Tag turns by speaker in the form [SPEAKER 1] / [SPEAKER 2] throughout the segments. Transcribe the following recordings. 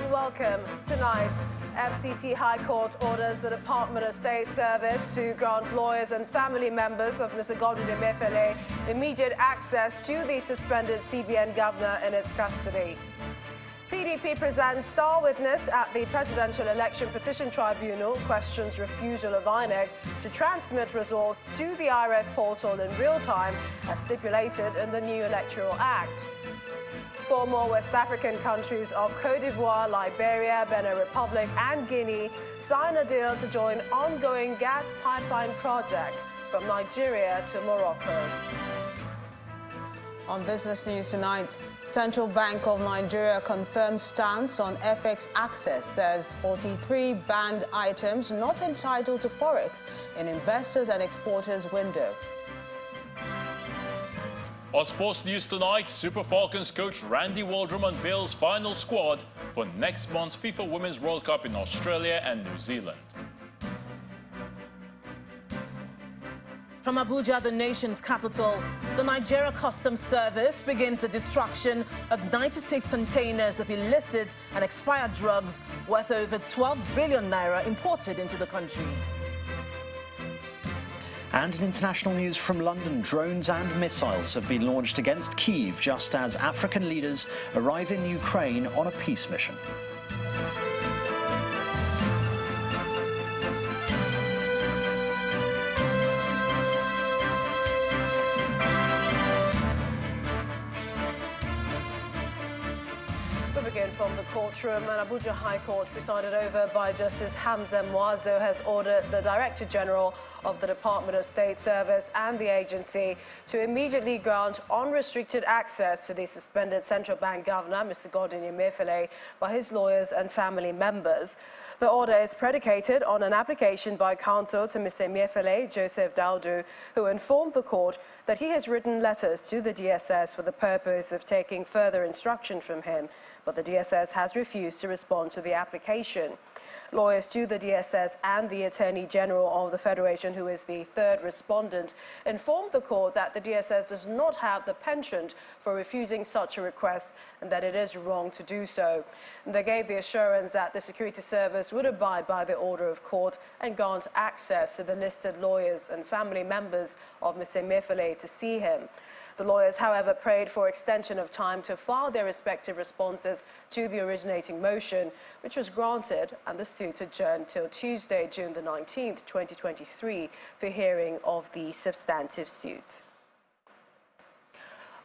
[SPEAKER 1] and welcome. Tonight, FCT High Court orders the Department of State Service to grant lawyers and family members of Mr. Godwin Emefiele immediate access to the suspended CBN governor in its custody. PDP presents star witness at the Presidential Election Petition Tribunal, questions refusal of INEC to transmit results to the IREF portal in real time as stipulated in the new Electoral Act. Four more West African countries of Côte d'Ivoire, Liberia, Benin Republic and Guinea sign a deal to join ongoing gas pipeline project from Nigeria to Morocco.
[SPEAKER 2] On business news tonight, Central Bank of Nigeria confirms stance on FX access, says 43 banned items not entitled to forex in investors and exporters window.
[SPEAKER 3] On sports news tonight, Super Falcons coach Randy Waldrum unveils final squad for next month's FIFA Women's World Cup in Australia and New Zealand.
[SPEAKER 4] From Abuja, the nation's capital, the Nigeria Customs Service begins the destruction of 96 containers of illicit and expired drugs worth over 12 billion naira imported into the country.
[SPEAKER 5] And in international news from London, drones and missiles have been launched against Kyiv just as African leaders arrive in Ukraine on a peace mission.
[SPEAKER 1] From the courtroom, and Abuja High Court, presided over by Justice Hamza Muazo, has ordered the Director General of the Department of State Service and the agency to immediately grant unrestricted access to the suspended central bank governor, Mr. Godwin Emefiele, by his lawyers and family members. The order is predicated on an application by counsel to Mr. Emefiele, Joseph Daudu, who informed the court that he has written letters to the DSS for the purpose of taking further instruction from him, but the DSS has refused to respond to the application. Lawyers to the DSS and the Attorney General of the Federation, who is the third respondent, informed the court that the DSS does not have the penchant for refusing such a request and that it is wrong to do so. They gave the assurance that the security service would abide by the order of court and grant access to the listed lawyers and family members of Mr. Emefiele to see him. The lawyers, however, prayed for extension of time to file their respective responses to the originating motion, which was granted, and the suit adjourned till Tuesday, June the 19th, 2023, for hearing of the substantive suit.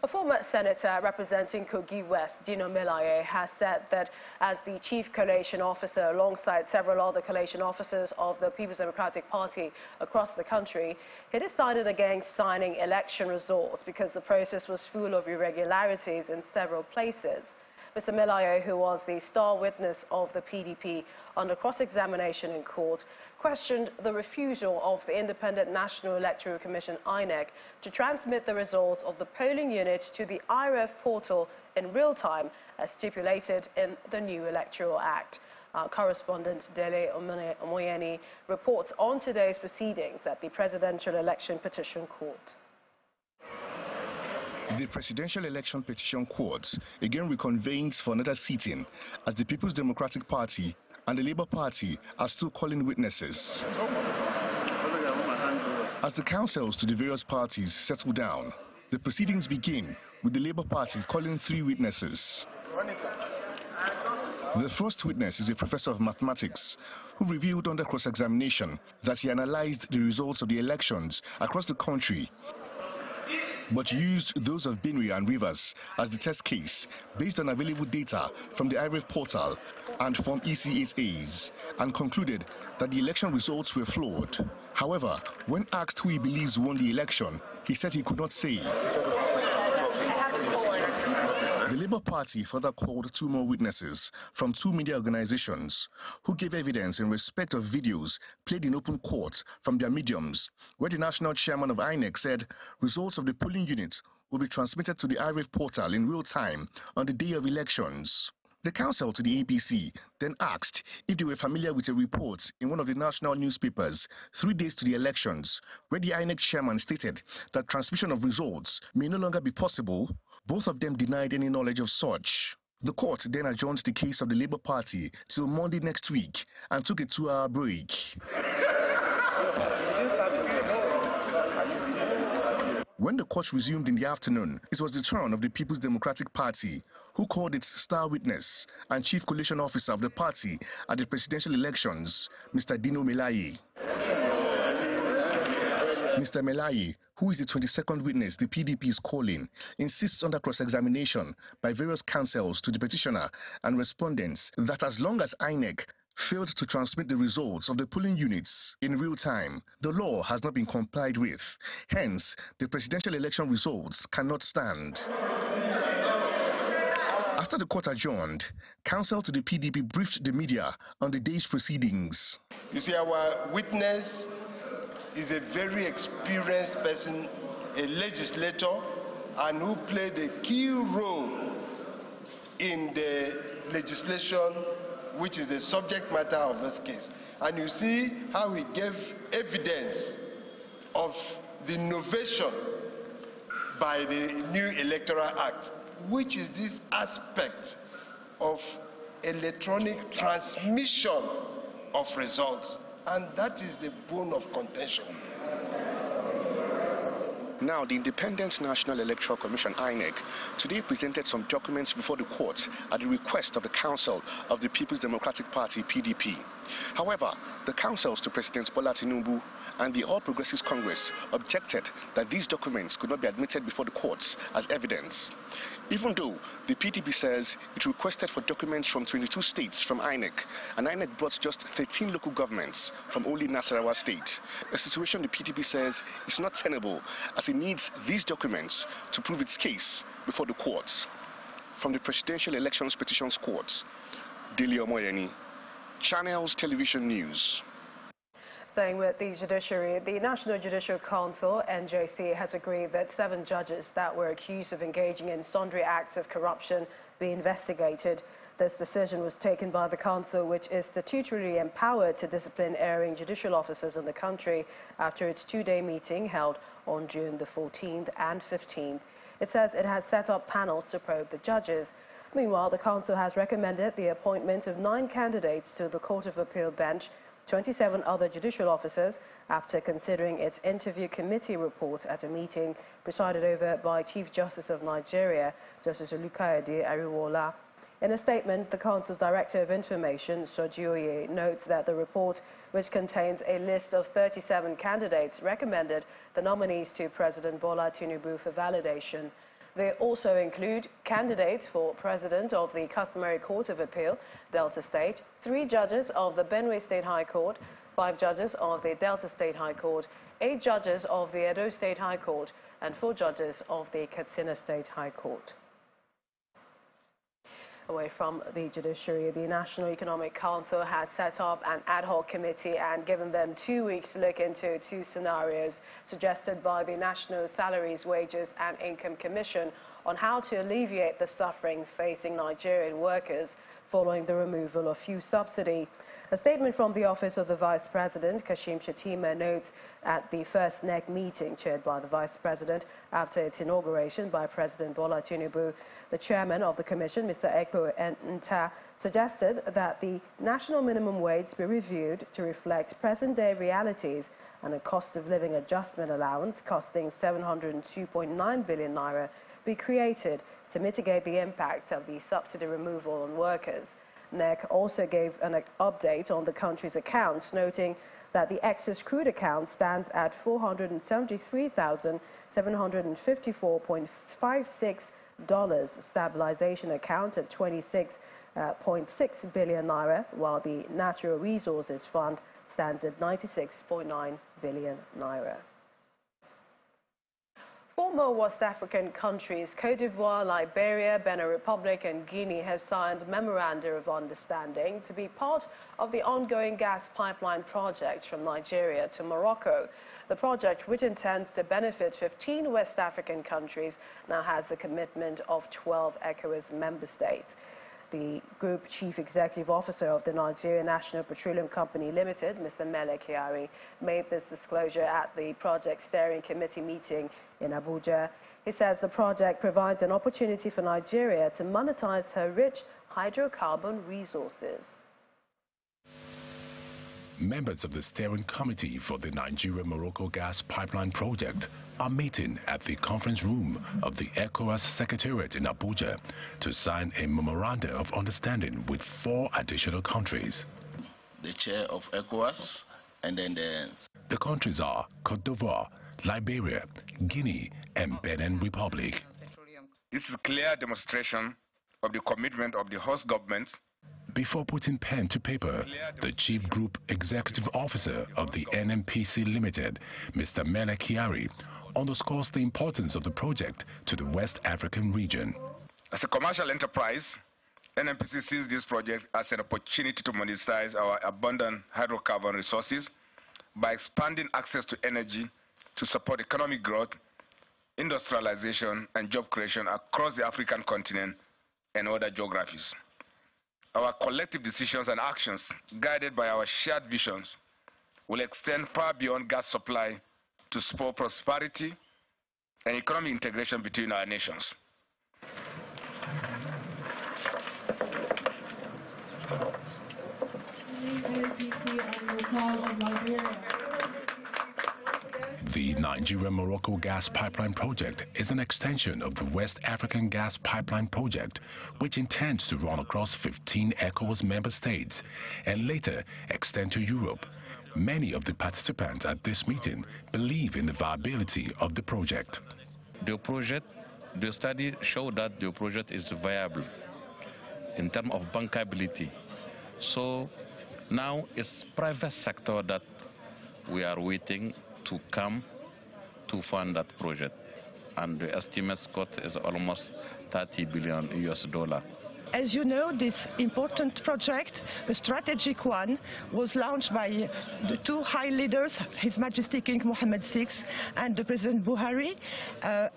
[SPEAKER 1] A former senator representing Kogi West, Dino Melaye, has said that as the chief collation officer alongside several other collation officers of the People's Democratic Party across the country, he decided against signing election results because the process was full of irregularities in several places. Mr. Melaye, who was the star witness of the PDP under cross-examination in court, questioned the refusal of the Independent National Electoral Commission, INEC, to transmit the results of the polling unit to the IREF portal in real time, as stipulated in the new Electoral Act. Our correspondent Dele Omoyeni reports on today's proceedings at the Presidential Election Petition Court.
[SPEAKER 6] The Presidential Election Petition Court again reconvenes for another sitting as the People's Democratic Party and the Labour Party are still calling witnesses. As the councils to the various parties settle down, the proceedings begin with the Labour Party calling 3 witnesses. The first witness is a professor of mathematics who revealed under cross-examination that he analysed the results of the elections across the country, but used those of Benue and Rivers as the test case based on available data from the IREF portal and from EC8As, and concluded that the election results were flawed. However, when asked who he believes won the election, he said he could not say. The Labour Party further called 2 more witnesses from 2 media organizations who gave evidence in respect of videos played in open court from their mediums, where the national chairman of INEC said results of the polling unit will be transmitted to the IREF portal in real time on the day of elections. The counsel to the APC then asked if they were familiar with a report in one of the national newspapers 3 days to the elections, where the INEC chairman stated that transmission of results may no longer be possible. Both of them denied any knowledge of such. The court then adjourned the case of the Labour Party till Monday next week and took a 2-hour break. When the court resumed in the afternoon, it was the turn of the People's Democratic Party, who called its star witness and chief coalition officer of the party at the presidential elections, Mr. Dino Melaye. Mr. Melaye, who is the 22nd witness the PDP is calling, insists under cross-examination by various counsels to the petitioner and respondents that as long as INEC failed to transmit the results of the polling units in real time, the law has not been complied with. Hence, the presidential election results cannot stand. After the court adjourned, counsel to the PDP briefed the media on the day's proceedings.
[SPEAKER 7] You see, our witness is a very experienced person, a legislator, and who played a key role in the legislation, which is the subject matter of this case. And you see how he gave evidence of the innovation by the new Electoral Act, which is this aspect of electronic transmission of results. And that is the bone of contention.
[SPEAKER 6] Now, the Independent National Electoral Commission, INEC, today presented some documents before the court at the request of the Council of the People's Democratic Party, PDP. However, the counsels to President Bola Tinubu and the All Progressives Congress objected that these documents could not be admitted before the courts as evidence. Even though the PDP says it requested for documents from 22 states from INEC, and INEC brought just 13 local governments from only Nasarawa State, a situation the PDP says is not tenable as it needs these documents to prove its case before the courts. From the Presidential Elections Petitions Courts, Dele Omoyeni, Channels Television News.
[SPEAKER 1] Staying with the judiciary, the National Judicial Council, NJC, has agreed that 7 judges that were accused of engaging in sundry acts of corruption be investigated. This decision was taken by the council, which is statutorily empowered to discipline erring judicial officers in the country, after its 2-day meeting held on June the 14th and 15th. It says it has set up panels to probe the judges. Meanwhile, the council has recommended the appointment of 9 candidates to the Court of Appeal bench, 27 other judicial officers, after considering its interview committee report at a meeting presided over by Chief Justice of Nigeria, Justice Olukayode Ariwola. In a statement, the Council's Director of Information, Sojioye, notes that the report, which contains a list of 37 candidates, recommended the nominees to President Bola Tinubu for validation. They also include candidates for President of the Customary Court of Appeal, Delta State, 3 judges of the Benue State High Court, 5 judges of the Delta State High Court, 8 judges of the Edo State High Court, and 4 judges of the Katsina State High Court. Away from the judiciary, the National Economic Council has set up an ad hoc committee and given them 2 weeks to look into 2 scenarios suggested by the National Salaries, Wages and Income Commission on how to alleviate the suffering facing Nigerian workers following the removal of fuel subsidy. A statement from the Office of the Vice President, Kashim Shatima, notes at the first NEC meeting chaired by the Vice President after its inauguration by President Bola Tinubu, the Chairman of the Commission, Mr. Ekpo Nta, suggested that the national minimum wage be reviewed to reflect present-day realities and a cost of living adjustment allowance costing 702.9 billion naira be created to mitigate the impact of the subsidy removal on workers. NEC also gave an update on the country's accounts, noting that the excess crude account stands at $473,754.56, stabilization account at 26.6 billion naira, while the natural resources fund stands at 96.9 billion naira. 4 more West African countries, Côte d'Ivoire, Liberia, Benin Republic and Guinea, have signed memoranda of understanding to be part of the ongoing gas pipeline project from Nigeria to Morocco. The project, which intends to benefit 15 West African countries, now has the commitment of 12 ECOWAS member states. The Group Chief Executive Officer of the Nigerian National Petroleum Company Limited, Mr. Mele Kyari, made this disclosure at the Project Steering Committee meeting in Abuja. He says the project provides an opportunity for Nigeria to monetize her rich hydrocarbon resources.
[SPEAKER 8] Members of the steering committee for the Nigeria-Morocco gas pipeline project are meeting at the conference room of the ECOWAS Secretariat in Abuja to sign a memorandum of understanding with 4 additional countries.
[SPEAKER 9] The chair of ECOWAS and then
[SPEAKER 8] the countries are Côte d'Ivoire, Liberia, Guinea, and Benin Republic.
[SPEAKER 10] This is a clear demonstration of the commitment of the host government.
[SPEAKER 8] Before putting pen to paper, the Chief Group Executive Officer of the NNPC Limited, Mr. Mele Kyari, underscores the importance of the project to the West African region.
[SPEAKER 10] As a commercial enterprise, NNPC sees this project as an opportunity to monetize our abundant hydrocarbon resources by expanding access to energy to support economic growth, industrialization, and job creation across the African continent and other geographies. Our collective decisions and actions, guided by our shared visions, will extend far beyond gas supply to spur prosperity and economic integration between our nations.
[SPEAKER 8] The Nigeria-Morocco gas pipeline project is an extension of the West African gas pipeline project, which intends to run across 15 ECOWAS member states and later extend to Europe. Many of the participants at this meeting believe in the viability of the project.
[SPEAKER 11] The study showed that the project is viable in terms of bankability. So now it's private sector that we are waiting to come to fund that project, and the estimate cost is almost $30 billion.
[SPEAKER 12] As you know, this important project, the strategic one, was launched by the 2 high leaders, His Majesty King Mohammed VI and the President Buhari,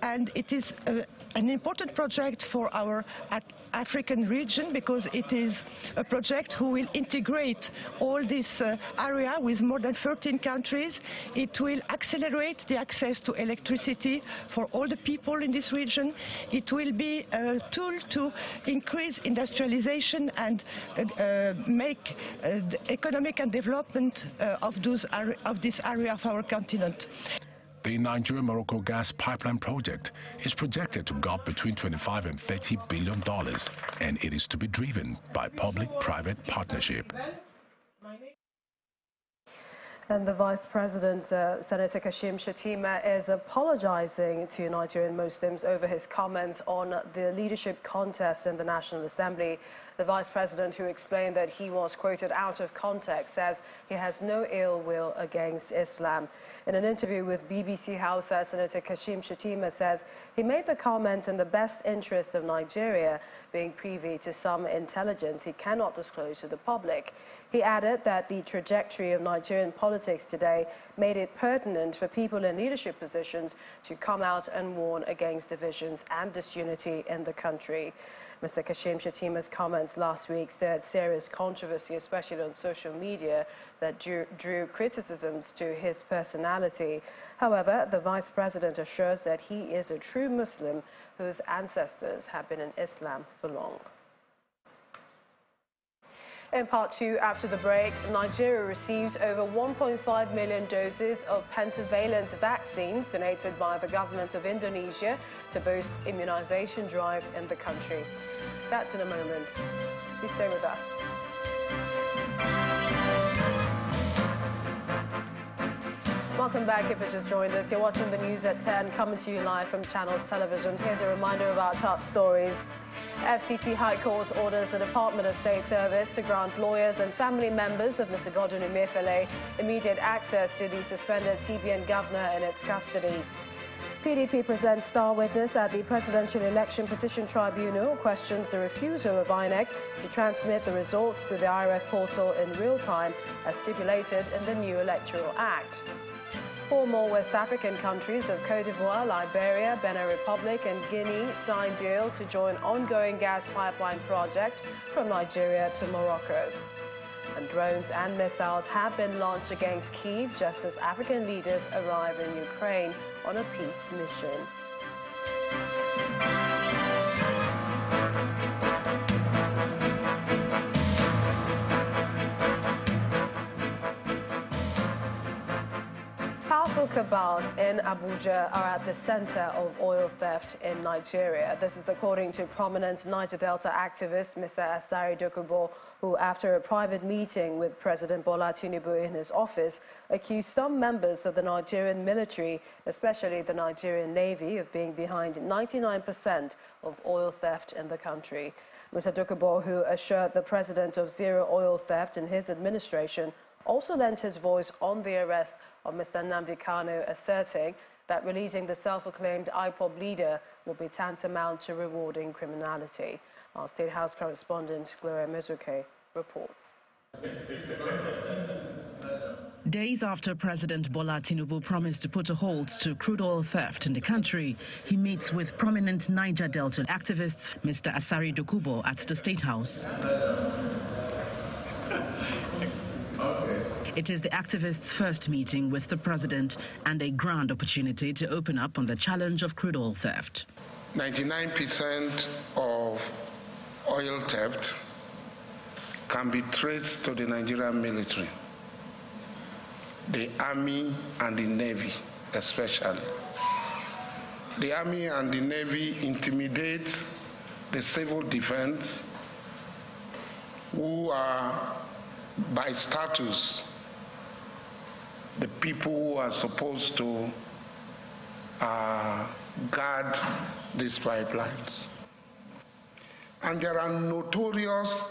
[SPEAKER 12] and it is an important project for our African region because it is a project who will integrate all this area with more than 13 countries. It will accelerate the access to electricity for all the people in this region. It will be a tool to increase industrialization and make the economic and development of this area of our continent.
[SPEAKER 8] The Nigeria-Morocco gas pipeline project is projected to go up between $25 and $30 billion, and it is to be driven by public-private partnership.
[SPEAKER 1] And the Vice President, Senator Kashim Shatima, is apologizing to Nigerian Muslims over his comments on the leadership contest in the National Assembly. The Vice President, who explained that he was quoted out of context, says he has no ill will against Islam. In an interview with BBC Hausa, Senator Kashim Shatima says he made the comments in the best interest of Nigeria, being privy to some intelligence he cannot disclose to the public. He added that the trajectory of Nigerian politics today made it pertinent for people in leadership positions to come out and warn against divisions and disunity in the country. Mr. Kashim Shatima's comments last week stirred serious controversy, especially on social media, that drew criticisms to his personality. However, the Vice President assures that he is a true Muslim whose ancestors have been in Islam for long. In part 2, after the break, Nigeria receives over 1.5 million doses of pentavalent vaccines donated by the government of Indonesia to boost immunization drive in the country. That's in a moment. Please stay with us. Welcome back. If you've just joined us, you're watching the news at 10, coming to you live from Channels Television. Here's a reminder of our top stories. FCT High Court orders the Department of State Service to grant lawyers and family members of Mr. Godwin Emefiele immediate access to the suspended CBN governor in its custody. PDP presents star witness at the Presidential Election Petition Tribunal, questions the refusal of INEC to transmit the results to the IRF portal in real time as stipulated in the new Electoral Act. 4 more West African countries of Côte d'Ivoire, Liberia, Benin Republic and Guinea signed deal to join ongoing gas pipeline project from Nigeria to Morocco. And drones and missiles have been launched against Kyiv just as African leaders arrive in Ukraine on a peace mission. Powerful cabals in Abuja are at the center of oil theft in Nigeria. This is according to prominent Niger Delta activist Mr. Asari Dokubo, who, after a private meeting with President Bola Tinubu in his office, accused some members of the Nigerian military, especially the Nigerian Navy, of being behind 99% of oil theft in the country. Mr. Dokubo, who assured the president of zero oil theft in his administration, also lent his voice on the arrest of Mr. Nnamdi Kanu, asserting that releasing the self-acclaimed IPOB leader will be tantamount to rewarding criminality. Our State House correspondent Gloria Mezuke reports.
[SPEAKER 13] Days after President Bola Tinubu promised to put a halt to crude oil theft in the country, he meets with prominent Niger Delta activists Mr. Asari Dokubo at the State House. It is the activists' first meeting with the president and a grand opportunity to open up on the challenge of crude oil theft.
[SPEAKER 14] 99% of oil theft can be traced to the Nigerian military, the Army and the Navy especially. The Army and the Navy intimidate the civil defense, who are by status the people who are supposed to guard these pipelines. And there are notorious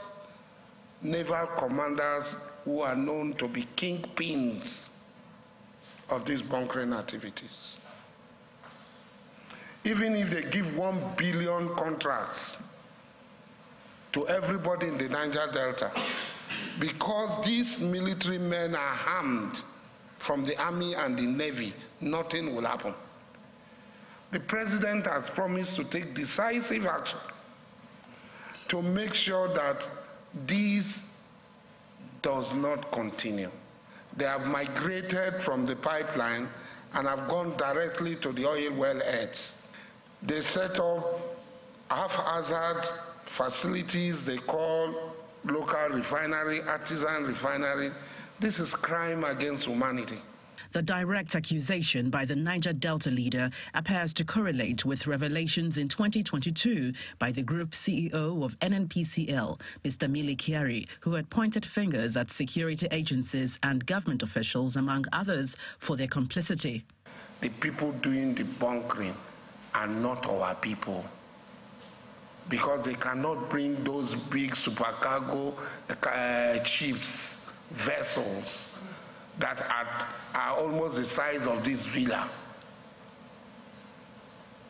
[SPEAKER 14] naval commanders who are known to be kingpins of these bunkering activities. Even if they give 1 billion contracts to everybody in the Niger Delta, because these military men are armed from the Army and the Navy, nothing will happen. The president has promised to take decisive action to make sure that this does not continue. They have migrated from the pipeline and have gone directly to the oil wellheads. They set up haphazard facilities they call local refinery, artisan refinery. This is crime against humanity.
[SPEAKER 13] The direct accusation by the Niger Delta leader appears to correlate with revelations in 2022 by the group CEO of NNPCL, Mr. Mili Kyari, who had pointed fingers at security agencies and government officials, among others, for their complicity.
[SPEAKER 14] The people doing the bunkering are not our people, because they cannot bring those big supercargo ships, vessels that are almost the size of this villa.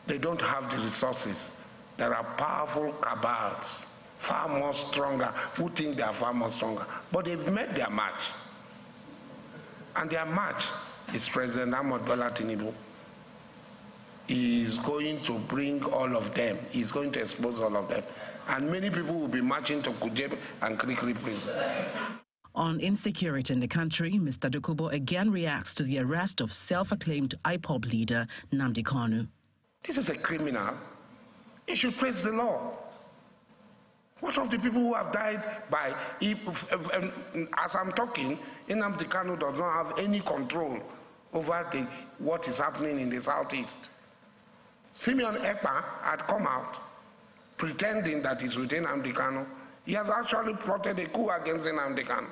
[SPEAKER 14] They don't have the resources. There are powerful cabals, far more stronger, who think they are far more stronger. But they've made their match. And their match is President Bola Tinubu. He is going to bring all of them. He's going to expose all of them. And many people will be marching to Kuje and Krikri prison.
[SPEAKER 13] On insecurity in the country, Mr. Dokubo again reacts to the arrest of self-acclaimed IPOB leader Nnamdi Kanu.
[SPEAKER 14] This is a criminal. He should face the law. What of the people who have died by... as I'm talking, Nnamdi Kanu does not have any control over what is happening in the southeast. Simeon Ekpa had come out pretending that he's with Nnamdi Kanu. He has actually plotted a coup against Nnamdi Kanu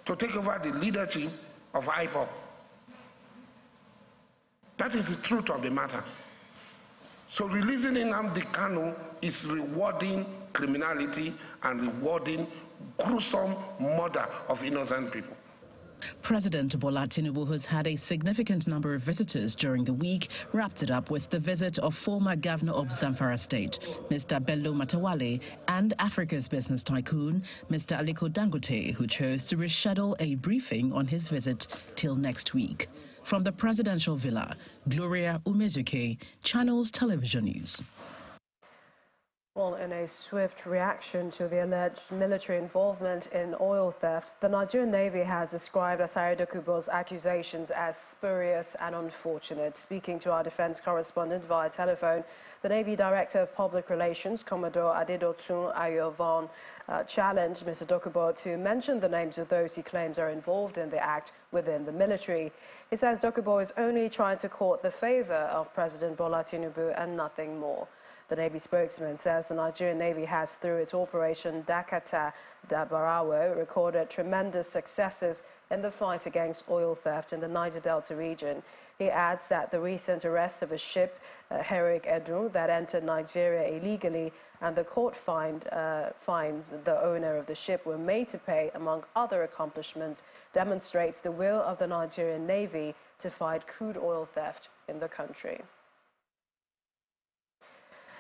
[SPEAKER 14] to take over the leadership of IPOB. That is the truth of the matter. So releasing Nnamdi Kanu is rewarding criminality and rewarding gruesome murder of innocent people.
[SPEAKER 13] President Bola Tinubu has had a significant number of visitors during the week, wrapped it up with the visit of former governor of Zamfara State, Mr. Bello Matawale, and Africa's business tycoon, Mr. Aliko Dangote, who chose to reschedule a briefing on his visit till next week. From the presidential villa, Gloria Umezuke, Channels Television News.
[SPEAKER 1] Well, in a swift reaction to the alleged military involvement in oil theft, the Nigerian Navy has described Asare Dokubo's accusations as spurious and unfortunate. Speaking to our defense correspondent via telephone, the Navy Director of Public Relations, Commodore Adedotun Ayovan, challenged Mr. Dokubo to mention the names of those he claims are involved in the act within the military. He says Dokubo is only trying to court the favor of President Bola Tinubu and nothing more. The Navy spokesman says the Nigerian Navy has, through its Operation Dakata Dabarawo, recorded tremendous successes in the fight against oil theft in the Niger Delta region. He adds that the recent arrest of a ship, Herik Edu, that entered Nigeria illegally, and the court fines the owner of the ship were made to pay, among other accomplishments, demonstrates the will of the Nigerian Navy to fight crude oil theft in the country.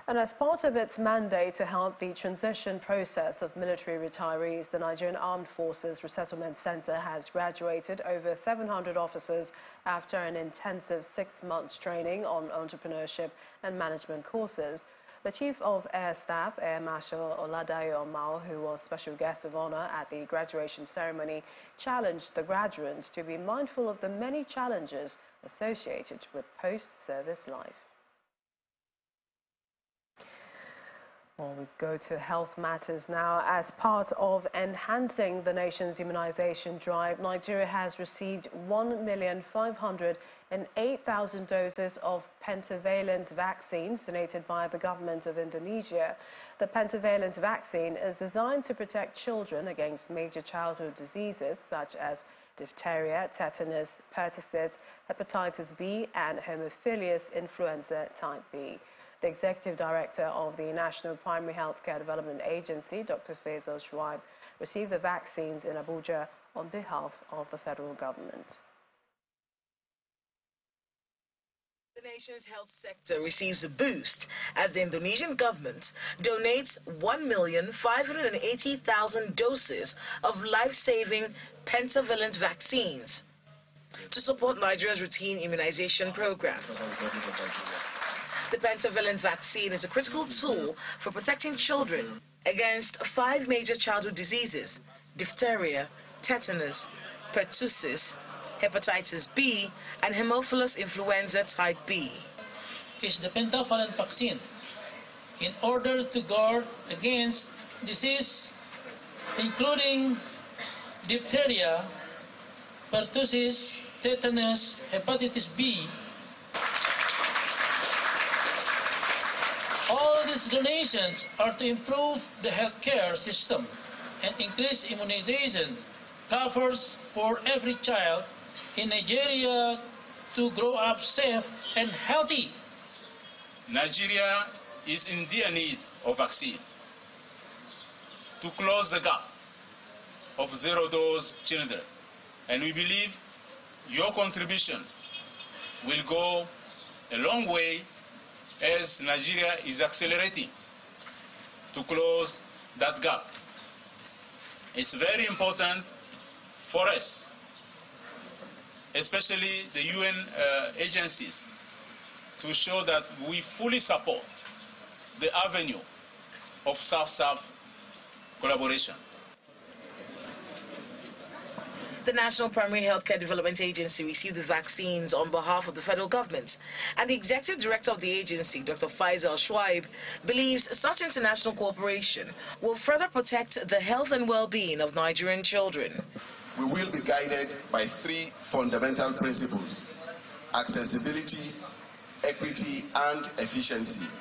[SPEAKER 1] And as part of its mandate to help the transition process of military retirees, the Nigerian Armed Forces Resettlement Center has graduated over 700 officers after an intensive 6 months training on entrepreneurship and management courses. The Chief of Air Staff, Air Marshal Oladayo Omao, who was special guest of honor at the graduation ceremony, challenged the graduates to be mindful of the many challenges associated with post-service life. Well, we go to health matters now. As part of enhancing the nation's immunization drive, Nigeria has received 1,508,000 doses of pentavalent vaccines donated by the government of Indonesia. The pentavalent vaccine is designed to protect children against major childhood diseases such as diphtheria, tetanus, pertussis, hepatitis B, and Haemophilus influenza type B. The Executive Director of the National Primary Healthcare Development Agency, Dr. Faisal Shuaib, received the vaccines in Abuja on behalf of the federal government.
[SPEAKER 4] The nation's health sector receives a boost as the Indonesian government donates 1,580,000 doses of life-saving pentavalent vaccines to support Nigeria's routine immunization program. The pentavalent vaccine is a critical tool for protecting children against 5 major childhood diseases: diphtheria, tetanus, pertussis, hepatitis B, and Haemophilus influenza type B.
[SPEAKER 15] Is the pentavalent vaccine in order to guard against disease including diphtheria, pertussis, tetanus, hepatitis B. All these donations are to improve the healthcare system and increase immunization coverage for every child in Nigeria to grow up safe and healthy.
[SPEAKER 16] Nigeria is in dire need of vaccine to close the gap of zero-dose children, and we believe your contribution will go a long way as Nigeria is accelerating to close that gap. It's very important for us, especially the UN agencies, to show that we fully support the avenue of South-South collaboration.
[SPEAKER 4] The National Primary Healthcare Development Agency received the vaccines on behalf of the federal government, and the Executive Director of the agency, Dr. Faisal Shuaib, believes such international cooperation will further protect the health and well-being of Nigerian children.
[SPEAKER 17] We will be guided by 3 fundamental principles: accessibility, equity, and efficiency.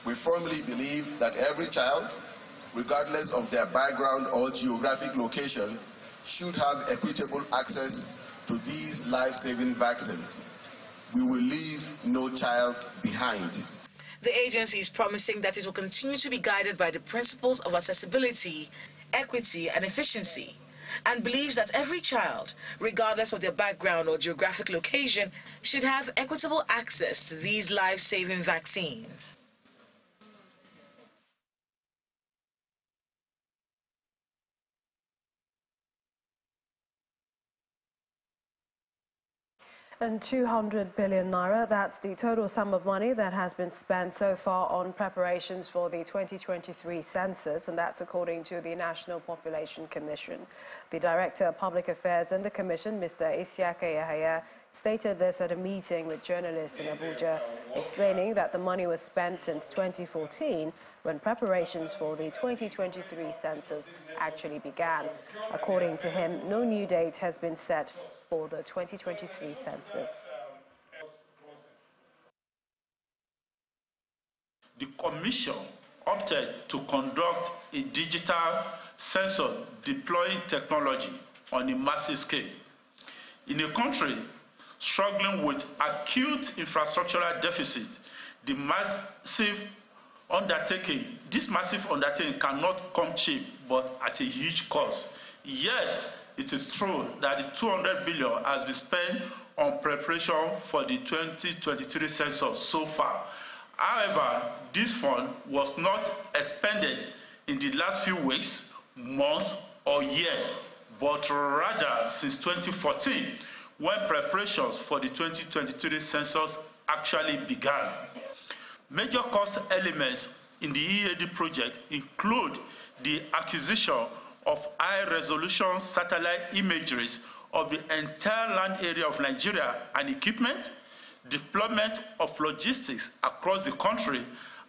[SPEAKER 17] We firmly believe that every child, regardless of their background or geographic location, should have equitable access to these life-saving vaccines. We will leave no child behind.
[SPEAKER 4] The agency is promising that it will continue to be guided by the principles of accessibility, equity, and efficiency,
[SPEAKER 18] and believes that every child, regardless of their background or geographic location, should have equitable access to these life-saving vaccines.
[SPEAKER 1] And 200 billion naira, that's the total sum of money that has been spent so far on preparations for the 2023 census, and that's according to the National Population Commission. The Director of Public Affairs in the Commission, Mr. Isiaka Yahaya, stated this at a meeting with journalists in Abuja, explaining that the money was spent since 2014, when preparations for the 2023 census actually began. According to him, no new date has been set for the 2023 census.
[SPEAKER 19] The Commission opted to conduct a digital census deploying technology on a massive scale. In a country struggling with acute infrastructural deficit, this massive undertaking cannot come cheap, but at a huge cost. Yes, it is true that the 200 billion has been spent on preparation for the 2023 census so far. However, this fund was not expended in the last few weeks, months, or year, but rather since 2014, when preparations for the 2023 census actually began. Major cost elements in the EAD project include the acquisition of high-resolution satellite imageries of the entire land area of Nigeria and equipment, deployment of logistics across the country,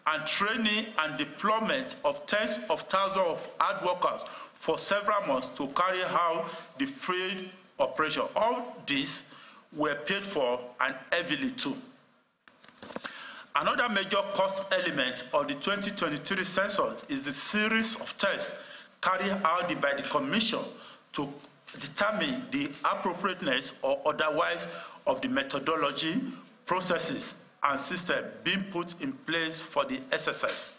[SPEAKER 19] and training and deployment of tens of thousands of hard workers for several months to carry out the field operation. All these were paid for and heavily too. Another major cost element of the 2023 census is the series of tests carried out by the Commission to determine the appropriateness or otherwise of the methodology, processes, and systems being put in place for the exercise.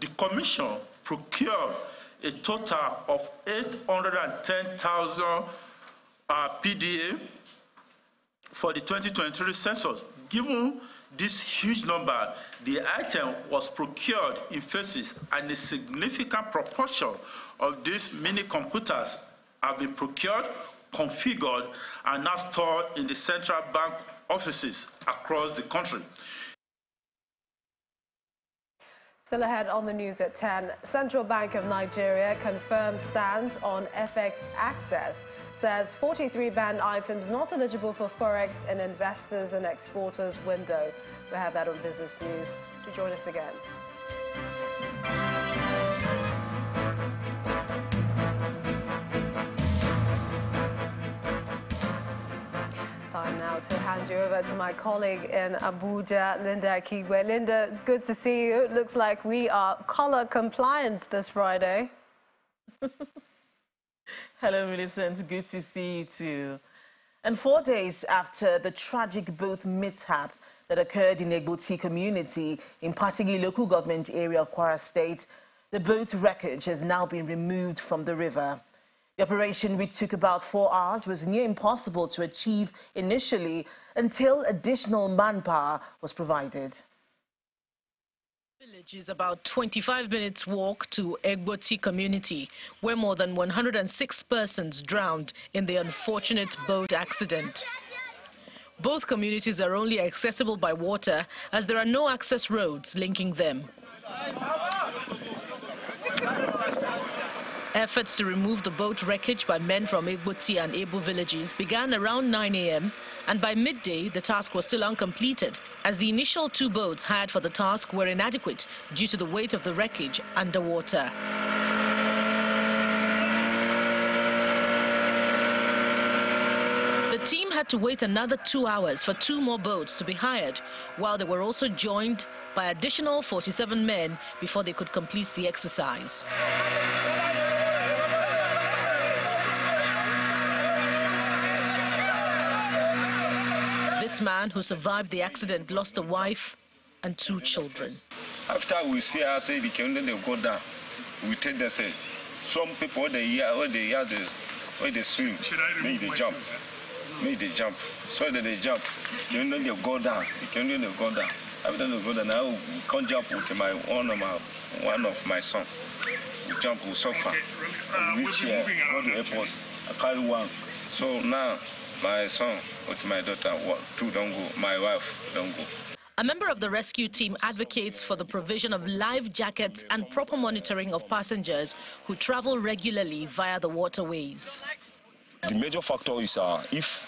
[SPEAKER 19] The Commission procured a total of 810,000 PDA for the 2023 census. Given this huge number, the item was procured in phases, and a significant proportion of these mini computers have been procured, configured, and now stored in the central bank offices across the country.
[SPEAKER 1] Still ahead on the news at 10, Central Bank of Nigeria confirms stance on FX access, says 43 banned items not eligible for Forex in investors and exporters window. We have that on Business News. Do join us again. Time now to hand you over to my colleague in Abuja, Linda Kigwe. Linda, it's good to see you. It looks like we are color compliant this Friday.
[SPEAKER 4] Hello, Millicent. Good to see you too. And 4 days after the tragic boat mishap that occurred in Egboti community in Patigi local government area of Kwara State, the boat wreckage has now been removed from the river. The operation, which took about 4 hours, was near impossible to achieve initially until additional manpower was provided.
[SPEAKER 20] The village is about 25 minutes walk to Egboti community, where more than 106 persons drowned in the unfortunate boat accident. Both communities are only accessible by water, as there are no access roads linking them. Efforts to remove the boat wreckage by men from Egboti and Ebu villages began around 9 a.m. and by midday the task was still uncompleted, as the initial 2 boats hired for the task were inadequate due to the weight of the wreckage underwater. The team had to wait another 2 hours for 2 more boats to be hired, while they were also joined by additional 47 men before they could complete the exercise. This man who survived the accident lost a wife and 2 children.
[SPEAKER 21] After we see her say the children they go down, we tell them say some people they hear the
[SPEAKER 2] When they swim, make they jump. Make they jump. So that they jump, you know they go down. You can they go down. After they go down, now we can't jump with one of my son. We jump with suffer. We reach here, go to the airport. I carry one. So now my son with my daughter, two don't go. My wife don't go.
[SPEAKER 20] A member of the rescue team advocates for the provision of life jackets and proper monitoring of passengers who travel regularly via the waterways.
[SPEAKER 22] The major factor is if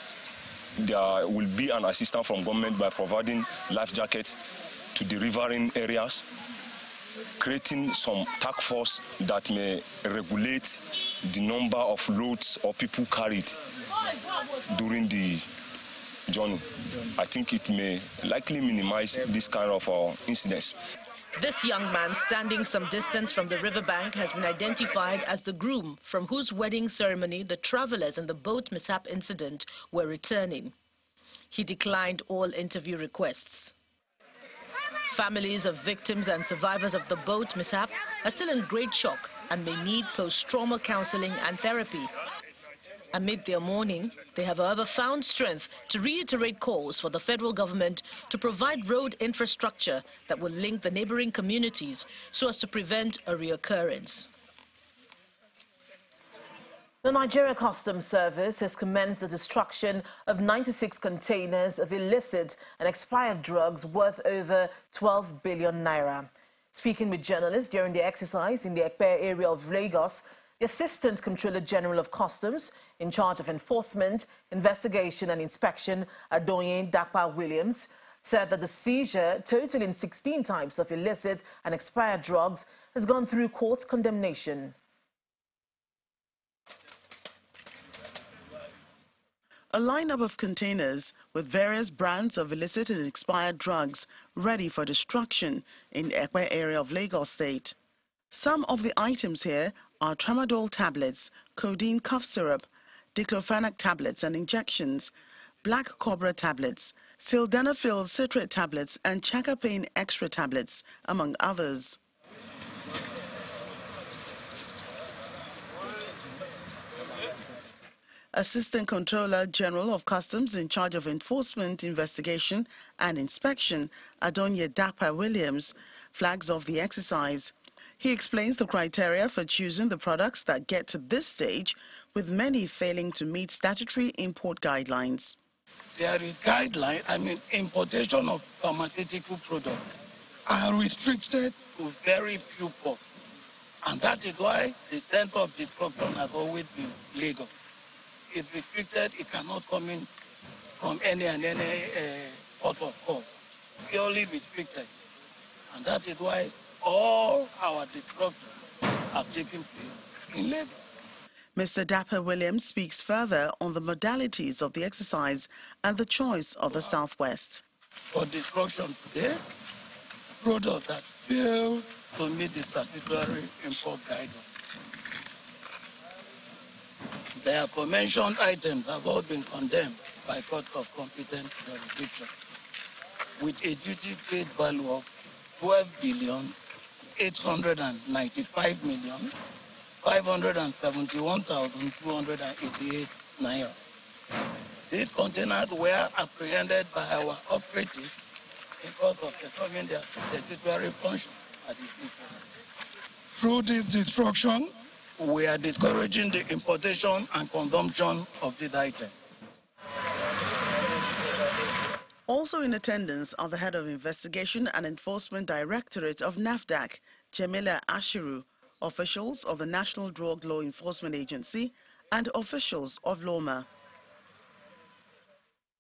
[SPEAKER 22] there will be an assistance from government by providing life jackets to the riverine areas, creating some task force that may regulate the number of loads or people carried during the journey. I think it may likely minimize this kind of incidents.
[SPEAKER 20] This young man standing some distance from the riverbank has been identified as the groom from whose wedding ceremony the travelers in the boat mishap incident were returning. He declined all interview requests. Families of victims and survivors of the boat mishap are still in great shock and may need post-trauma counseling and therapy. Amid their mourning, they have, however, found strength to reiterate calls for the federal government to provide road infrastructure that will link the neighboring communities so as to prevent a reoccurrence.
[SPEAKER 4] The Nigerian Customs Service has commenced the destruction of 96 containers of illicit and expired drugs worth over 12 billion naira. Speaking with journalists during the exercise in the Ekpe area of Lagos, the Assistant Controller General of Customs in charge of enforcement, investigation and inspection, Adonye Dakpa Williams, said that the seizure, totaling 16 types of illicit and expired drugs, has gone through court condemnation.
[SPEAKER 23] A lineup of containers with various brands of illicit and expired drugs ready for destruction in the Ekpe area of Lagos State. Some of the items here are tramadol tablets, codeine cough syrup, diclofenac tablets and injections, black cobra tablets, sildenafil citrate tablets and chacapane extra tablets, among others. Assistant Controller General of Customs in charge of enforcement, investigation and inspection, Adonye Dakpa Williams, flags off the exercise. He explains the criteria for choosing the products that get to this stage, with many failing to meet statutory import guidelines.
[SPEAKER 24] There is guideline, importation of pharmaceutical products are restricted to very few ports. And that is why the center of destruction has always been Lagos. It's restricted, it cannot come in from any port of call. Purely restricted. And that is why all our destruction have taken place in Lagos.
[SPEAKER 23] Mr. Dakpa Williams speaks further on the modalities of the exercise and the choice of the Southwest.
[SPEAKER 24] For destruction today, products that fail to meet the statutory import guidelines. The aforementioned items have all been condemned by court of competent jurisdiction with a duty paid value of 12,895,571,288 naira. These containers were apprehended by our operatives because of performing their statutory function at the people. Through this destruction, we are discouraging the importation and consumption of this item.
[SPEAKER 23] Also in attendance are the Head of Investigation and Enforcement Directorate of NAFDAC, Jamila Ashiru, officials of the National Drug Law Enforcement Agency, and officials of LOMA.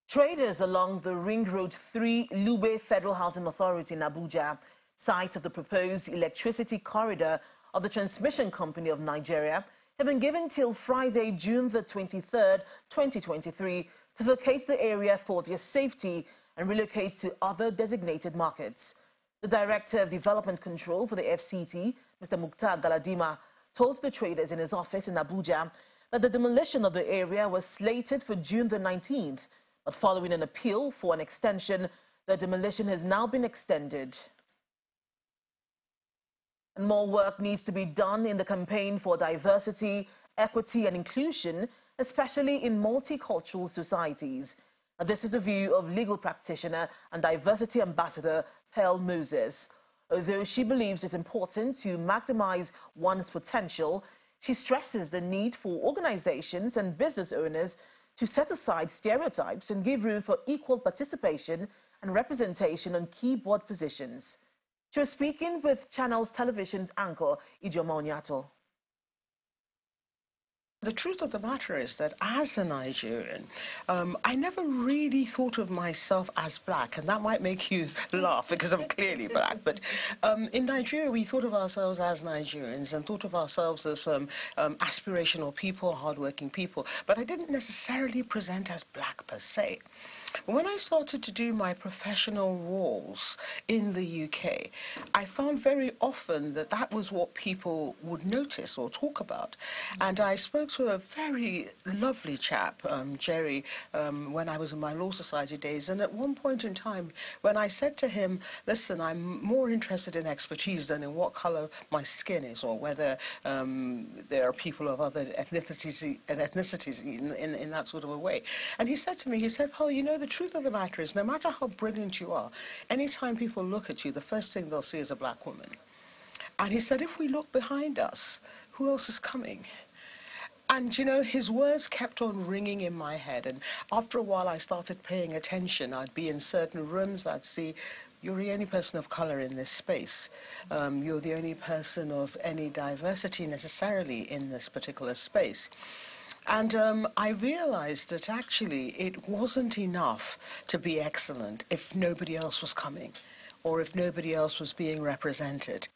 [SPEAKER 4] Traders along the Ring Road 3 Lube Federal Housing Authority in Abuja, site of the proposed electricity corridor of the Transmission Company of Nigeria, have been given till Friday, June the 23rd, 2023, to vacate the area for their safety and relocate to other designated markets. The Director of Development Control for the FCT, Mr. Mukhtar Galadima, told the traders in his office in Abuja that the demolition of the area was slated for June the 19th, but following an appeal for an extension, the demolition has now been extended. And more work needs to be done in the campaign for diversity, equity and inclusion, especially in multicultural societies. This is the view of legal practitioner and diversity ambassador Pearl Moses. Although she believes it's important to maximize one's potential, she stresses the need for organizations and business owners to set aside stereotypes and give room for equal participation and representation on key board positions. She was speaking with Channels Television's anchor, Ijeoma Onyato.
[SPEAKER 3] The truth of the matter is that as a Nigerian, I never really thought of myself as black, and that might make you laugh because I'm clearly black. But in Nigeria, we thought of ourselves as Nigerians and thought of ourselves as aspirational people, hardworking people. But I didn't necessarily present as black per se. When I started to do my professional roles in the UK, I found very often that that was what people would notice or talk about. And I spoke to a very lovely chap, Jerry, when I was in my Law Society days. And at one point in time, when I said to him, listen, I'm more interested in expertise than in what color my skin is or whether there are people of other ethnicities in that sort of a way. And he said to me, he said, Paul, you know, the truth of the matter is, no matter how brilliant you are, anytime people look at you, the first thing they'll see is a black woman. And he said, if we look behind us, who else is coming? And, you know, his words kept on ringing in my head. And after a while, I started paying attention. I'd be in certain rooms, I'd see, you're the only person of color in this space. You're the only person of any diversity necessarily in this particular space. And I realized that actually it wasn't enough to be excellent if nobody else was coming or if nobody else was being represented.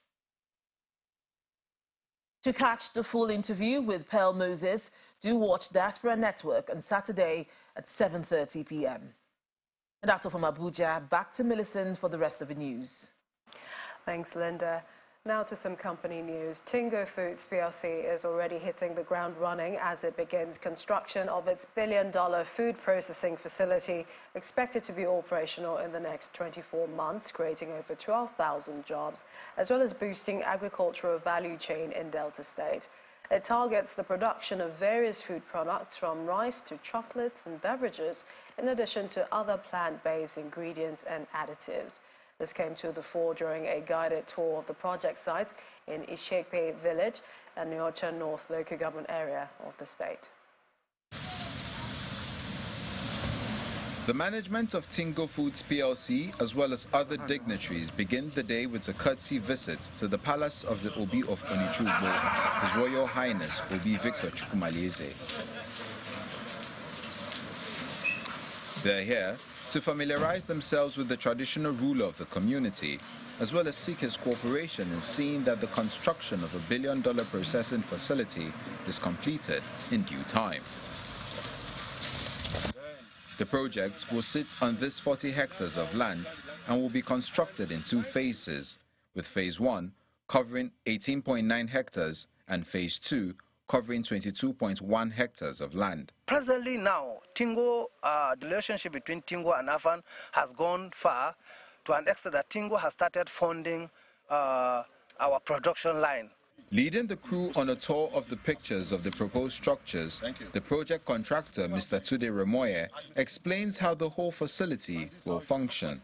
[SPEAKER 4] To catch the full interview with Pearl Moses, do watch Diaspora Network on Saturday at 7:30 p.m. And that's all from Abuja. Back to Millicent for the rest of the news.
[SPEAKER 1] Thanks, Linda. Now to some company news. Tingo Foods PLC is already hitting the ground running as it begins construction of its billion-dollar food processing facility, expected to be operational in the next 24 months, creating over 12,000 jobs, as well as boosting agricultural value chain in Delta State. It targets the production of various food products from rice to chocolates and beverages, in addition to other plant-based ingredients and additives. This came to the fore during a guided tour of the project site in Ishepe village and Niocha North local government area of the state.
[SPEAKER 5] The management of Tingo Foods PLC, as well as other dignitaries, begin the day with a courtesy visit to the palace of the Obi of Onichugbo, His Royal Highness Obi Victor Chukwuemalieze. They're here to familiarize themselves with the traditional ruler of the community, as well as seek his cooperation in seeing that the construction of a billion-dollar processing facility is completed in due time. The project will sit on this 40 hectares of land and will be constructed in two phases, with phase 1 covering 18.9 hectares and phase 2 covering 22.1 hectares of land.
[SPEAKER 6] Presently now, Tingo, the relationship between Tingo and Afan has gone far to an extent that Tingo has started funding our production line.
[SPEAKER 5] Leading the crew on a tour of the pictures of the proposed structures, the project contractor, Mr. Tude Remoye, explains how the whole facility will function.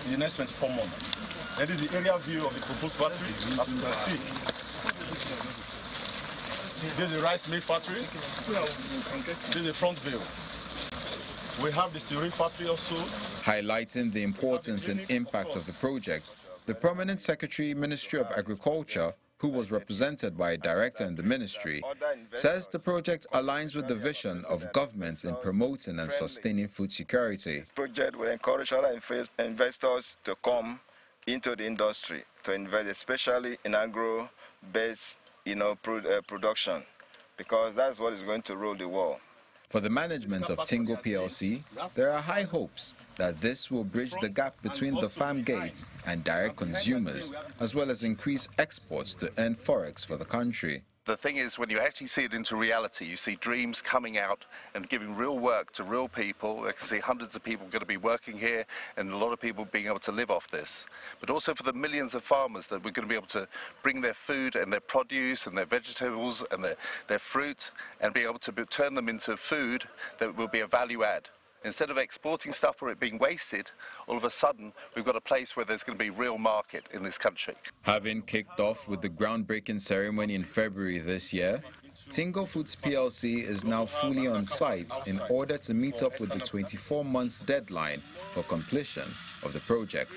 [SPEAKER 7] In the next 24 months, that is the area view of the proposed factory, as you can see. This is the rice mill factory. This is the front view. We have the cereal factory also.
[SPEAKER 5] Highlighting the importance and impact of the project, the Permanent Secretary, Ministry of Agriculture, who was represented by a director in the ministry, says the project aligns with the vision of government in promoting and sustaining food security.
[SPEAKER 25] This project will encourage other investors to come into the industry, to invest especially in agro-based production, because that's what is going to rule the world.
[SPEAKER 5] For the management of Tingo PLC, there are high hopes that this will bridge the gap between the farm gate and direct consumers, as well as increase exports to earn forex for the country.
[SPEAKER 8] the thing is, when you actually see it into reality, you see dreams coming out and giving real work to real people. I can see hundreds of people going to be working here and a lot of people being able to live off this. But also for the millions of farmers that we're going to be able to bring their food and their produce and their vegetables and their fruit and be able to turn them into food that will be a value add. Instead of exporting stuff or it being wasted, all of a sudden we've got a place where there's going to be real market in this country.
[SPEAKER 5] Having kicked off with the groundbreaking ceremony in February this year, Tingo Foods PLC is now fully on site in order to meet up with the 24 months deadline for completion of the project.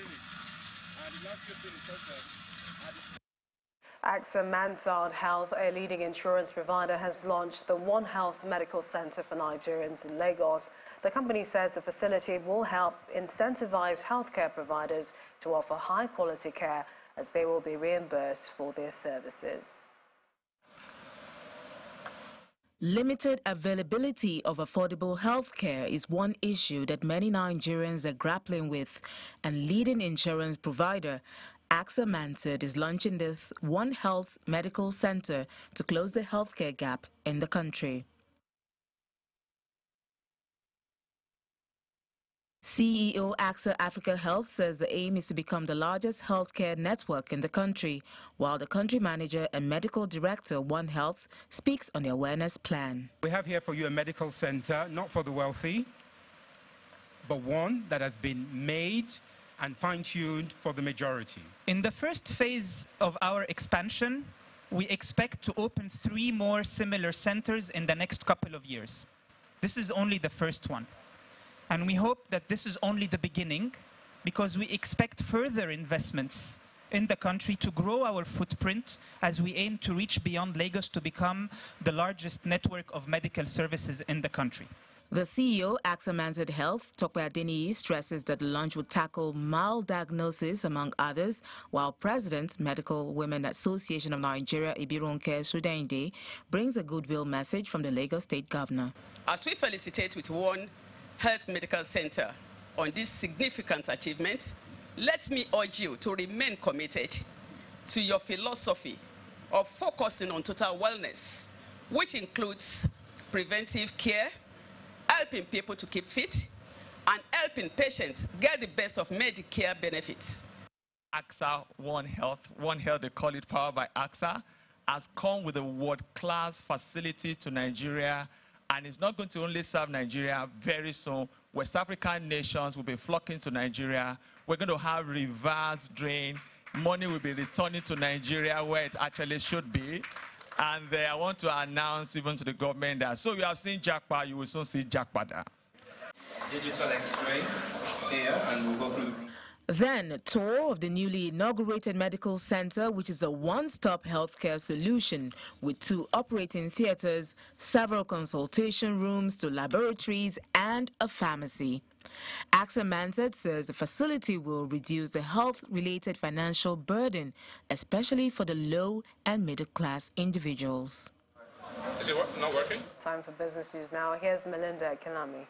[SPEAKER 1] AXA Mansard Health, a leading insurance provider, has launched the One Health Medical Center for Nigerians in Lagos. The company says the facility will help incentivize healthcare providers to offer high-quality care as they will be reimbursed for their services.
[SPEAKER 4] Limited availability of affordable health care is one issue that many Nigerians are grappling with, and leading insurance provider AXA Mansard is launching this One Health Medical Center to close the healthcare gap in the country. CEO AXA Africa Health says the aim is to become the largest healthcare network in the country, while the country manager and medical director, One Health, speaks on the awareness plan.
[SPEAKER 9] We have here for you a medical center, not for the wealthy, but one that has been made and fine-tuned for the majority.
[SPEAKER 10] In the first phase of our expansion, we expect to open 3 more similar centers in the next couple of years. This is only the first one. And we hope that this is only the beginning, because we expect further investments in the country to grow our footprint as we aim to reach beyond Lagos to become the largest network of medical services in the country.
[SPEAKER 4] The CEO, AXA Mansard Health, Tope Adeniyi, stresses that the launch would tackle maldiagnosis, among others, while President, Medical Women Association of Nigeria, Ibironke Sudainde, brings a goodwill message from the Lagos State Governor.
[SPEAKER 11] As we felicitate with One Health Medical Center on this significant achievement, let me urge you to remain committed to your philosophy of focusing on total wellness, which includes preventive care, helping people to keep fit, and helping patients get the best of Medicare benefits.
[SPEAKER 12] AXA One Health, they call it, powered by AXA, has come with a world-class facility to Nigeria, and it's not going to only serve Nigeria. Very soon, West African nations will be flocking to Nigeria. We're going to have reverse drain. Money will be returning to Nigeria where it actually should be. And I want to announce even to the government that, so you have seen Jackpot, you will soon see Jackpot there.
[SPEAKER 26] Digital X-ray here, and we'll go through the...
[SPEAKER 4] Then, a tour of the newly inaugurated medical center, which is a one-stop healthcare solution with 2 operating theaters, several consultation rooms to laboratories, and a pharmacy. AXA Mansard says the facility will reduce the health-related financial burden, especially for the low and middle-class individuals.
[SPEAKER 26] Is it not working?
[SPEAKER 1] Time for business news now. Here's Melinda Kilami.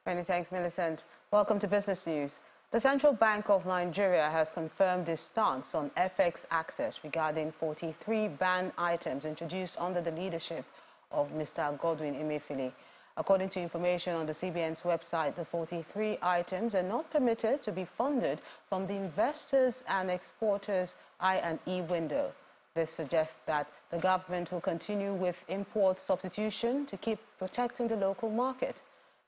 [SPEAKER 1] Many thanks, Millicent. Welcome to Business News. The Central Bank of Nigeria has confirmed its stance on FX access regarding 43 banned items introduced under the leadership of Mr. Godwin Emefiele. According to information on the CBN's website, the 43 items are not permitted to be funded from the investors and exporters I&E window. This suggests that the government will continue with import substitution to keep protecting the local market.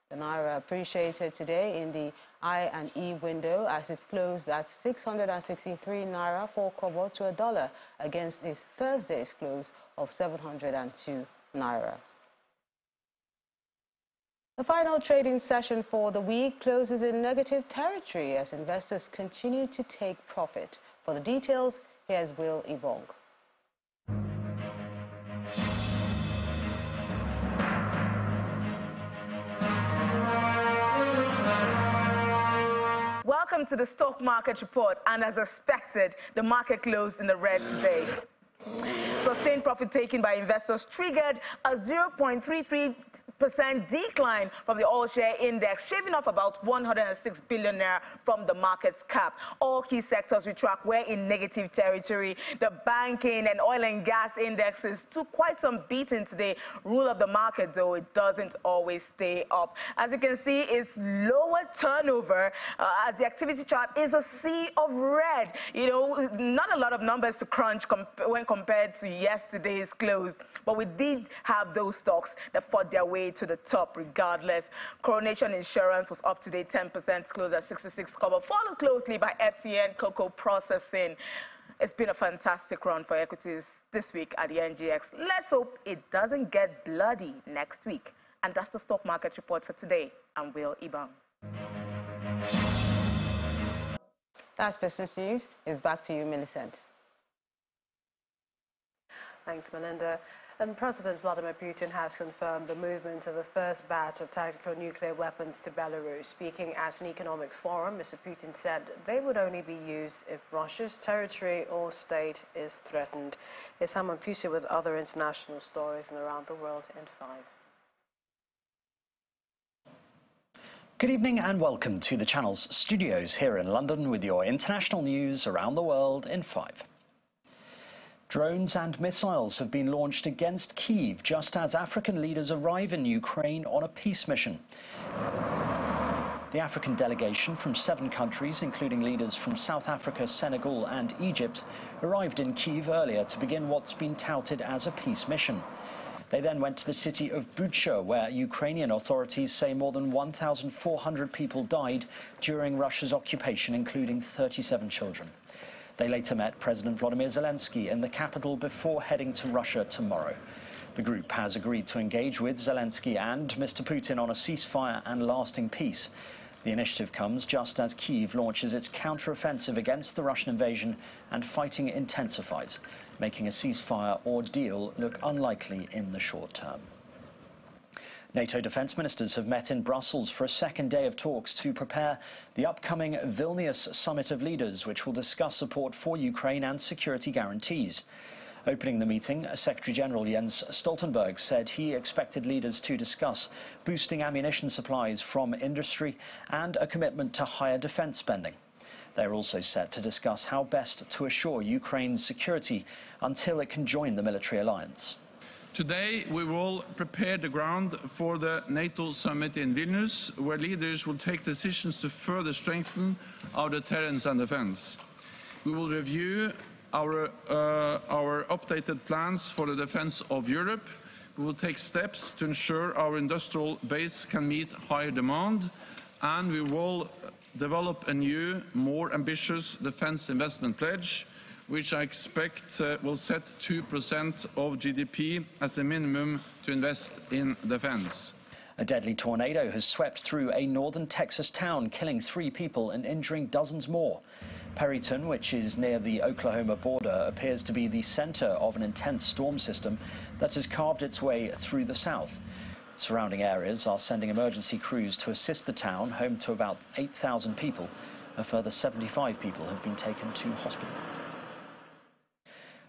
[SPEAKER 1] The Naira appreciated today in the I&E window as it closed at 663 Naira 4 kobo to $1 against its Thursday's close of 702 Naira. The final trading session for the week closes in negative territory as investors continue to take profit. For the details, here's Will Ibong.
[SPEAKER 27] Welcome to the stock market report, and as expected, the market closed in the red today.
[SPEAKER 13] Sustained profit taken by investors triggered a 0.33% decline from the oil share index, shaving off about 106 billion naira from the market's cap. All key sectors we track were in negative territory. The banking and oil and gas indexes took quite some beating today. Rule of the market, though, it doesn't always stay up. As you can see, it's lower turnover as the activity chart is a sea of red. You know, not a lot of numbers to crunch when compared to yesterday's close, but we did have those stocks that fought their way to the top regardless. Coronation Insurance was up today 10%, closed at 66 kobo, followed closely by FTN Cocoa Processing. It's been a fantastic run for equities this week at the NGX. Let's hope it doesn't get bloody next week. And that's the stock market report for today. I'm Will Ibam.
[SPEAKER 1] That's business news. It's back to you, Millicent. Thanks, Melinda. And President Vladimir Putin has confirmed the movement of the first batch of tactical nuclear weapons to Belarus. Speaking at an economic forum, Mr. Putin said they would only be used if Russia's territory or state is threatened. It's Haman Putin with other international stories and around the world in 5.
[SPEAKER 14] Good evening and welcome to the channel's studios here in London with your international news around the world in 5. Drones and missiles have been launched against Kyiv just as African leaders arrive in Ukraine on a peace mission. The African delegation from 7 countries, including leaders from South Africa, Senegal and Egypt, arrived in Kyiv earlier to begin what's been touted as a peace mission. They then went to the city of Abuja, where Ukrainian authorities say more than 1,400 people died during Russia's occupation, including 37 children. They later met President Volodymyr Zelensky in the capital before heading to Russia tomorrow. The group has agreed to engage with Zelensky and Mr. Putin on a ceasefire and lasting peace. The initiative comes just as Kyiv launches its counter-offensive against the Russian invasion and fighting intensifies, making a ceasefire or deal look unlikely in the short term. NATO defence ministers have met in Brussels for a second day of talks to prepare the upcoming Vilnius Summit of Leaders, which will discuss support for Ukraine and security guarantees. Opening the meeting, Secretary-General Jens Stoltenberg said he expected leaders to discuss boosting ammunition supplies from industry and a commitment to higher defence spending. They're also set to discuss how best to assure Ukraine's security until it can join the military alliance.
[SPEAKER 15] Today, we will prepare the ground for the NATO summit in Vilnius, where leaders will take decisions to further strengthen our deterrence and defence. We will review our updated plans for the defence of Europe. We will take steps to ensure our industrial base can meet higher demand, and we will develop a new, more ambitious defence investment pledge, which I expect will set 2% of GDP as a minimum to invest in defence.
[SPEAKER 14] A deadly tornado has swept through a northern Texas town, killing 3 people and injuring dozens more. Perryton, which is near the Oklahoma border, appears to be the centre of an intense storm system that has carved its way through the south. Surrounding areas are sending emergency crews to assist the town, home to about 8,000 people. A further 75 people have been taken to hospital.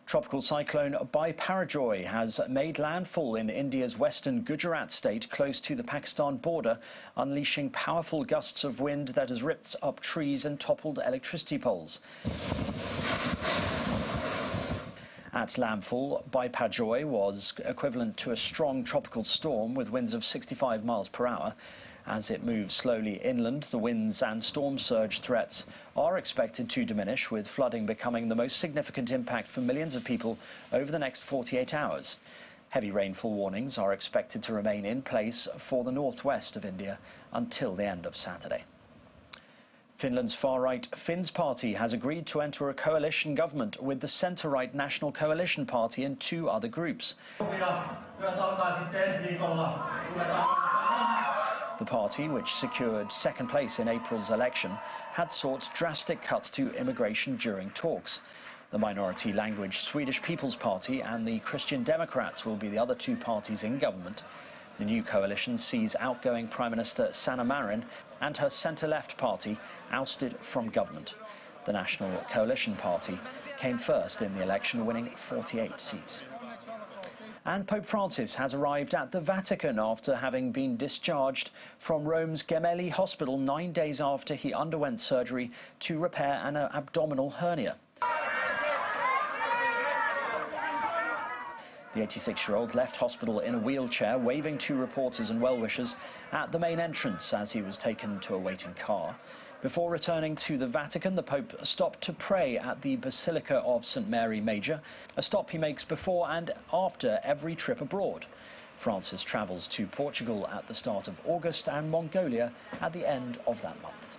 [SPEAKER 14] Tropical cyclone Biparjoy has made landfall in India's western Gujarat state close to the Pakistan border, unleashing powerful gusts of wind that has ripped up trees and toppled electricity poles. At landfall, Biparjoy was equivalent to a strong tropical storm with winds of 65 miles per hour. As it moves slowly inland, the winds and storm surge threats are expected to diminish, with flooding becoming the most significant impact for millions of people over the next 48 hours. Heavy rainfall warnings are expected to remain in place for the northwest of India until the end of Saturday. Finland's far-right Finns Party has agreed to enter a coalition government with the centre-right National Coalition Party and 2 other groups. The party, which secured second place in April's election, had sought drastic cuts to immigration during talks. The minority language Swedish People's Party and the Christian Democrats will be the other 2 parties in government. The new coalition sees outgoing Prime Minister Sanna Marin and her centre-left party ousted from government. The National Coalition Party came first in the election, winning 48 seats. And Pope Francis has arrived at the Vatican after having been discharged from Rome's Gemelli Hospital 9 days after he underwent surgery to repair an abdominal hernia. The 86-year-old left hospital in a wheelchair, waving to reporters and well-wishers at the main entrance as he was taken to a waiting car. Before returning to the Vatican, the Pope stopped to pray at the Basilica of St. Mary Major, a stop he makes before and after every trip abroad. Francis travels to Portugal at the start of August and Mongolia at the end of that month.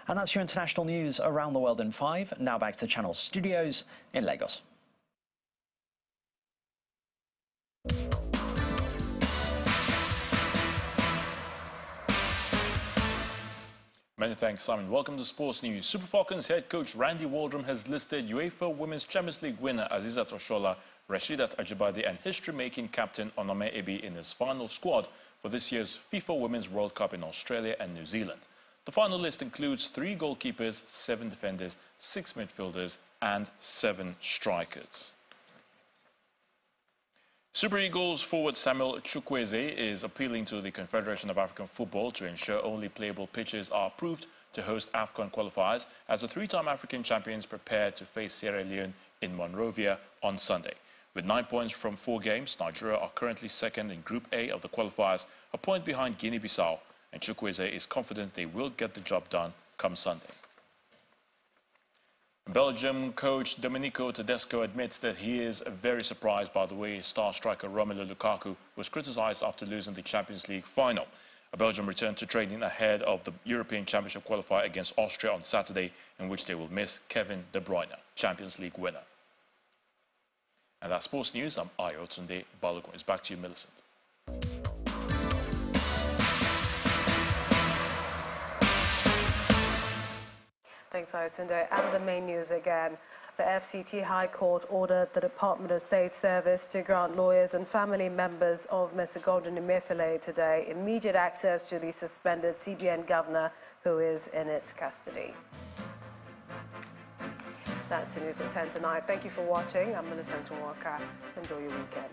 [SPEAKER 14] And that's your international news around the world in 5. Now back to the Channel's studios in Lagos.
[SPEAKER 2] Many thanks, Simon. Welcome to Sports News. Super Falcons head coach Randy Waldrum has listed UEFA Women's Champions League winner Azizat Oshola, Rashidat Ajibade and history-making captain Onome Ebi in his final squad for this year's FIFA Women's World Cup in Australia and New Zealand. The final list includes 3 goalkeepers, 7 defenders, 6 midfielders and 7 strikers. Super Eagles forward Samuel Chukwueze is appealing to the Confederation of African Football to ensure only playable pitches are approved to host AFCON qualifiers as the 3-time African champions prepare to face Sierra Leone in Monrovia on Sunday. With 9 points from 4 games, Nigeria are currently second in Group A of the qualifiers, a point behind Guinea-Bissau, and Chukwueze is confident they will get the job done come Sunday. Belgium coach Domenico Tedesco admits that he is very surprised by the way star striker Romelu Lukaku was criticised after losing the Champions League final. Belgium returned to training ahead of the European Championship qualifier against Austria on Saturday, in which they will miss Kevin De Bruyne, Champions League winner. And that's Sports News. I'm Ayo Tunde Balogun. It's back to you, Millicent.
[SPEAKER 1] Thanks, Ayotunde. And the main news again. The FCT High Court ordered the Department of State Service to grant lawyers and family members of Mr. Golden Emefiele today immediate access to the suspended CBN governor who is in its custody. That's the news at 10 tonight. Thank you for watching. I'm Millicent Walker. Enjoy your weekend.